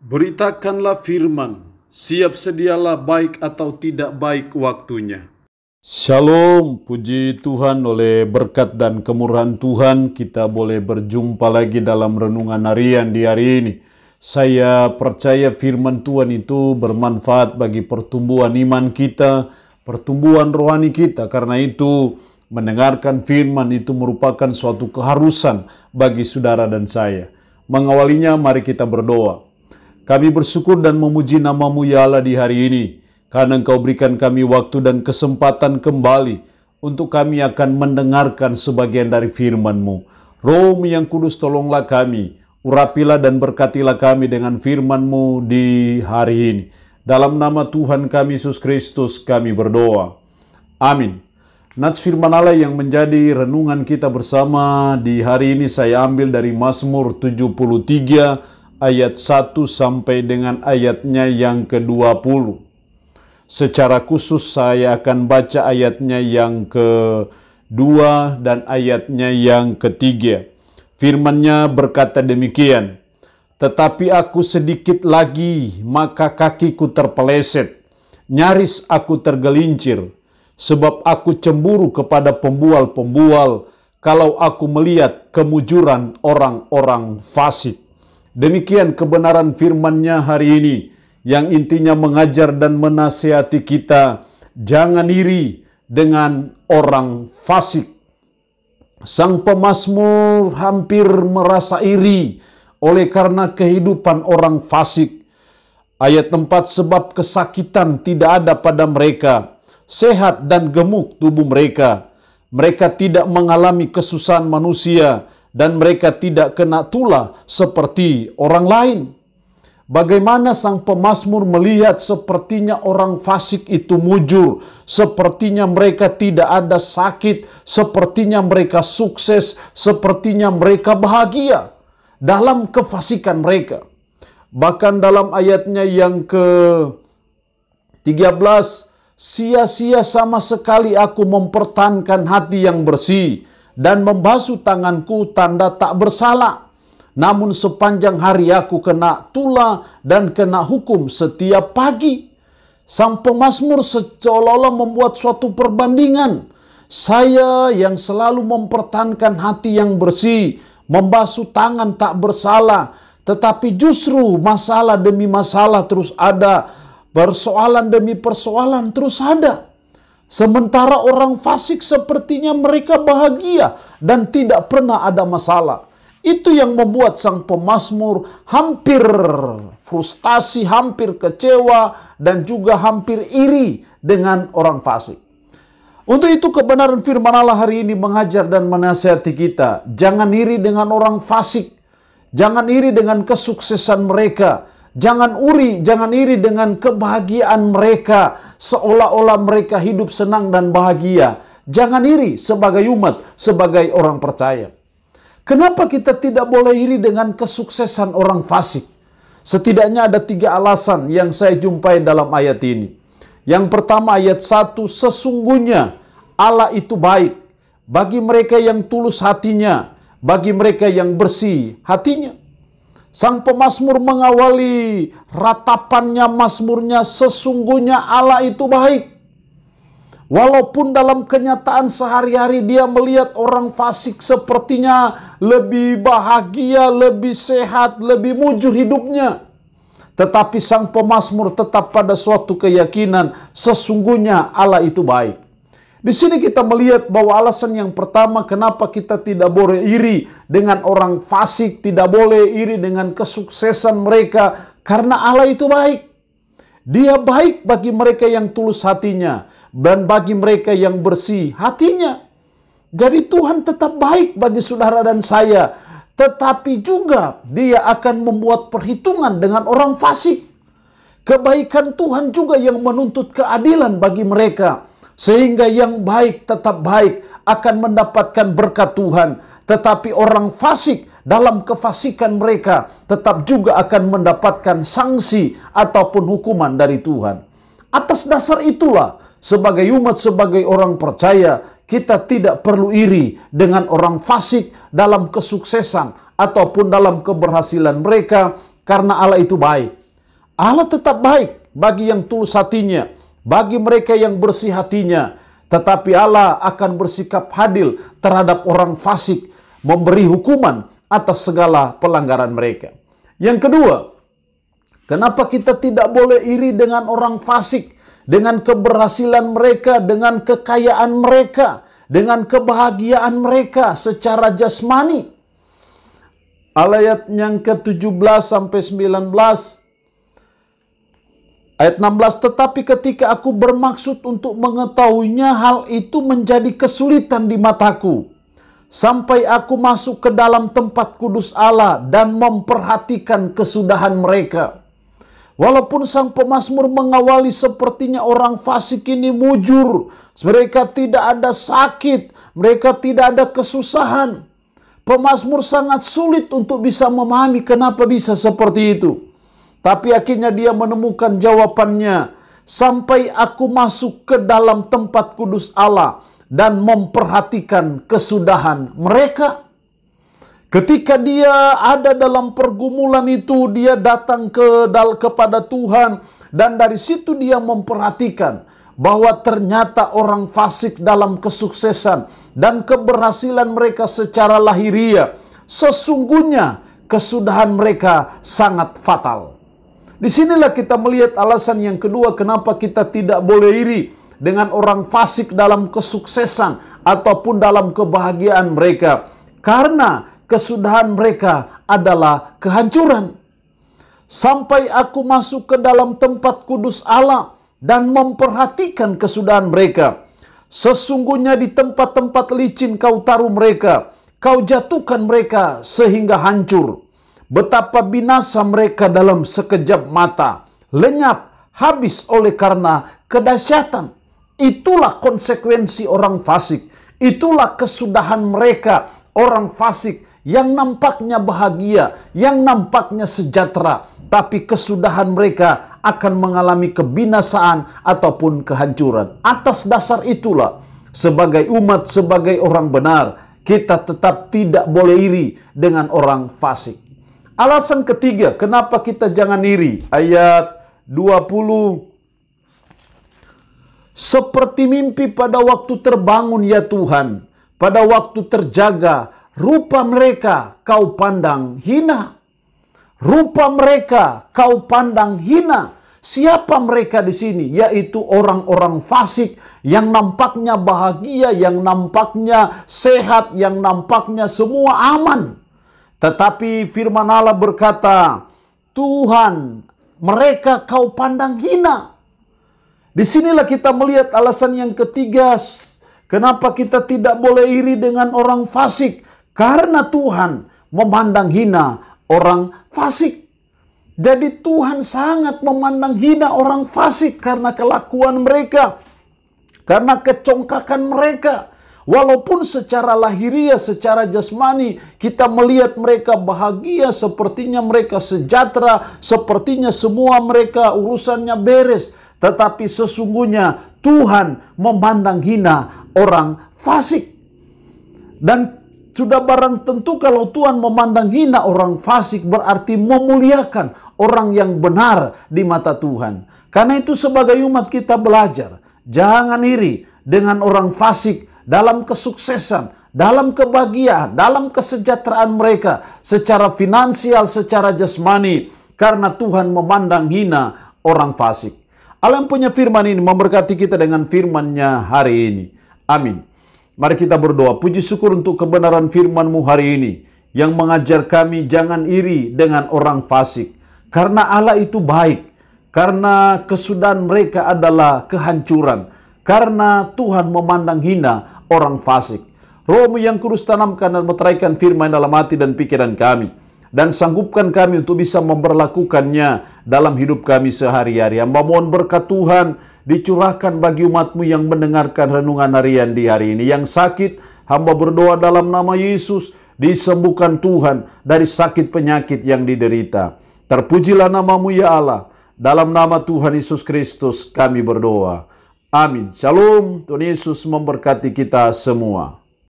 Beritakanlah firman, siap sedialah baik atau tidak baik waktunya. Shalom, puji Tuhan, oleh berkat dan kemurahan Tuhan kita boleh berjumpa lagi dalam renungan harian di hari ini. Saya percaya firman Tuhan itu bermanfaat bagi pertumbuhan iman kita, pertumbuhan rohani kita. Karena itu mendengarkan firman itu merupakan suatu keharusan bagi saudara dan saya. Mengawalinya mari kita berdoa. Kami bersyukur dan memuji nama-Mu ya Allah di hari ini, karena Engkau berikan kami waktu dan kesempatan kembali untuk kami akan mendengarkan sebagian dari firman-Mu. Roh-Mu yang kudus, tolonglah kami, urapilah dan berkatilah kami dengan firman-Mu di hari ini. Dalam nama Tuhan kami Yesus Kristus kami berdoa. Amin. Nats firman Allah yang menjadi renungan kita bersama di hari ini saya ambil dari Mazmur 73 ayat 1 sampai dengan ayatnya yang ke-20. Secara khusus saya akan baca ayatnya yang ke-2 dan ayatnya yang ke-3. Firman-Nya berkata demikian, "Tetapi aku sedikit lagi, maka kakiku terpeleset. Nyaris aku tergelincir, sebab aku cemburu kepada pembual-pembual kalau aku melihat kemujuran orang-orang fasik." Demikian kebenaran firman-Nya hari ini, yang intinya mengajar dan menasihati kita, jangan iri dengan orang fasik. Sang pemazmur hampir merasa iri oleh karena kehidupan orang fasik. Ayat 4, sebab kesakitan tidak ada pada mereka, sehat dan gemuk tubuh mereka. Mereka tidak mengalami kesusahan manusia, dan mereka tidak kena tulah seperti orang lain. Bagaimana sang pemazmur melihat sepertinya orang fasik itu mujur, sepertinya mereka tidak ada sakit, sepertinya mereka sukses, sepertinya mereka bahagia dalam kefasikan mereka. Bahkan dalam ayatnya yang ke-13, sia-sia sama sekali aku mempertahankan hati yang bersih, dan membasuh tanganku tanda tak bersalah. Namun sepanjang hari aku kena tulah dan kena hukum setiap pagi. Sang pemazmur seolah-olah membuat suatu perbandingan. Saya yang selalu mempertahankan hati yang bersih, membasuh tangan tak bersalah, tetapi justru masalah demi masalah terus ada, persoalan demi persoalan terus ada. Sementara orang fasik sepertinya mereka bahagia dan tidak pernah ada masalah. Itu yang membuat sang pemazmur hampir frustasi, hampir kecewa, dan juga hampir iri dengan orang fasik. Untuk itu kebenaran firman Allah hari ini mengajar dan menasihati kita. Jangan iri dengan orang fasik. Jangan iri dengan kesuksesan mereka. Jangan iri dengan kebahagiaan mereka, seolah-olah mereka hidup senang dan bahagia. Jangan iri sebagai umat, sebagai orang percaya. Kenapa kita tidak boleh iri dengan kesuksesan orang fasik? Setidaknya ada 3 alasan yang saya jumpai dalam ayat ini. Yang pertama, ayat 1, sesungguhnya Allah itu baik bagi mereka yang tulus hatinya, bagi mereka yang bersih hatinya. Sang pemazmur mengawali ratapannya, mazmurnya, sesungguhnya Allah itu baik. Walaupun dalam kenyataan sehari-hari dia melihat orang fasik sepertinya lebih bahagia, lebih sehat, lebih mujur hidupnya. Tetapi sang pemazmur tetap pada suatu keyakinan, sesungguhnya Allah itu baik. Di sini kita melihat bahwa alasan yang pertama kenapa kita tidak boleh iri dengan orang fasik, tidak boleh iri dengan kesuksesan mereka, karena Allah itu baik. Dia baik bagi mereka yang tulus hatinya dan bagi mereka yang bersih hatinya. Jadi Tuhan tetap baik bagi saudara dan saya, tetapi juga Dia akan membuat perhitungan dengan orang fasik. Kebaikan Tuhan juga yang menuntut keadilan bagi mereka. Sehingga yang baik tetap baik akan mendapatkan berkat Tuhan. Tetapi orang fasik dalam kefasikan mereka tetap juga akan mendapatkan sanksi ataupun hukuman dari Tuhan. Atas dasar itulah sebagai umat, sebagai orang percaya, kita tidak perlu iri dengan orang fasik dalam kesuksesan ataupun dalam keberhasilan mereka. karena Allah itu baik. Allah tetap baik bagi yang tulus hatinya, bagi mereka yang bersih hatinya. Tetapi Allah akan bersikap adil terhadap orang fasik, memberi hukuman atas segala pelanggaran mereka. Yang kedua, kenapa kita tidak boleh iri dengan orang fasik, dengan keberhasilan mereka, dengan kekayaan mereka, dengan kebahagiaan mereka secara jasmani? Ayat yang ke-17 sampai 19. Ayat 16, tetapi ketika aku bermaksud untuk mengetahuinya, hal itu menjadi kesulitan di mataku. Sampai aku masuk ke dalam tempat kudus Allah dan memperhatikan kesudahan mereka. Walaupun sang pemazmur mengawali sepertinya orang fasik ini mujur. Mereka tidak ada sakit, mereka tidak ada kesusahan. Pemazmur sangat sulit untuk bisa memahami kenapa bisa seperti itu. Tapi akhirnya dia menemukan jawabannya. Sampai aku masuk ke dalam tempat kudus Allah dan memperhatikan kesudahan mereka. Ketika dia ada dalam pergumulan itu, dia datang kepada Tuhan. Dan dari situ dia memperhatikan bahwa ternyata orang fasik dalam kesuksesan dan keberhasilan mereka secara lahiriah, sesungguhnya kesudahan mereka sangat fatal. Disinilah kita melihat alasan yang kedua kenapa kita tidak boleh iri dengan orang fasik dalam kesuksesan ataupun dalam kebahagiaan mereka. Karena kesudahan mereka adalah kehancuran. Sampai aku masuk ke dalam tempat kudus Allah dan memperhatikan kesudahan mereka. Sesungguhnya di tempat-tempat licin kau taruh mereka, kau jatuhkan mereka sehingga hancur. Betapa binasa mereka dalam sekejap mata, lenyap, habis oleh karena kedahsyatan. Itulah konsekuensi orang fasik. Itulah kesudahan mereka, orang fasik yang nampaknya bahagia, yang nampaknya sejahtera. Tapi kesudahan mereka akan mengalami kebinasaan ataupun kehancuran. Atas dasar itulah, sebagai umat, sebagai orang benar, kita tetap tidak boleh iri dengan orang fasik. Alasan ketiga, kenapa kita jangan iri? Ayat 20. Seperti mimpi pada waktu terbangun ya Tuhan, pada waktu terjaga, rupa mereka kau pandang hina. Rupa mereka kau pandang hina. Siapa mereka di sini? Yaitu orang-orang fasik yang nampaknya bahagia, yang nampaknya sehat, yang nampaknya semua aman. Tetapi firman Allah berkata, Tuhan, mereka kau pandang hina. Disinilah kita melihat alasan yang ketiga, kenapa kita tidak boleh iri dengan orang fasik. Karena Tuhan memandang hina orang fasik. Jadi Tuhan sangat memandang hina orang fasik karena kelakuan mereka, karena kecongkakan mereka. Walaupun secara lahiriah, secara jasmani, kita melihat mereka bahagia, sepertinya mereka sejahtera, sepertinya semua mereka urusannya beres. Tetapi sesungguhnya Tuhan memandang hina orang fasik. Dan sudah barang tentu kalau Tuhan memandang hina orang fasik berarti memuliakan orang yang benar di mata Tuhan. Karena itu sebagai umat kita belajar, jangan iri dengan orang fasik dalam kesuksesan, dalam kebahagiaan, dalam kesejahteraan mereka secara finansial, secara jasmani, karena Tuhan memandang hina orang fasik. Allah yang punya firman ini memberkati kita dengan firman-Nya hari ini. Amin. Mari kita berdoa. Puji syukur untuk kebenaran firman-Mu hari ini yang mengajar kami jangan iri dengan orang fasik. Karena Allah itu baik. Karena kesudahan mereka adalah kehancuran. Karena Tuhan memandang hina orang fasik. Roh-Mu yang kudus tanamkan dan meteraikan firman dalam hati dan pikiran kami. Dan sanggupkan kami untuk bisa memperlakukannya dalam hidup kami sehari-hari. Hamba mohon berkat Tuhan dicurahkan bagi umat-Mu yang mendengarkan renungan harian di hari ini. Yang sakit, hamba berdoa dalam nama Yesus, disembuhkan Tuhan dari sakit penyakit yang diderita. Terpujilah nama-Mu ya Allah. Dalam nama Tuhan Yesus Kristus kami berdoa. Amin. Shalom. Tuhan Yesus memberkati kita semua.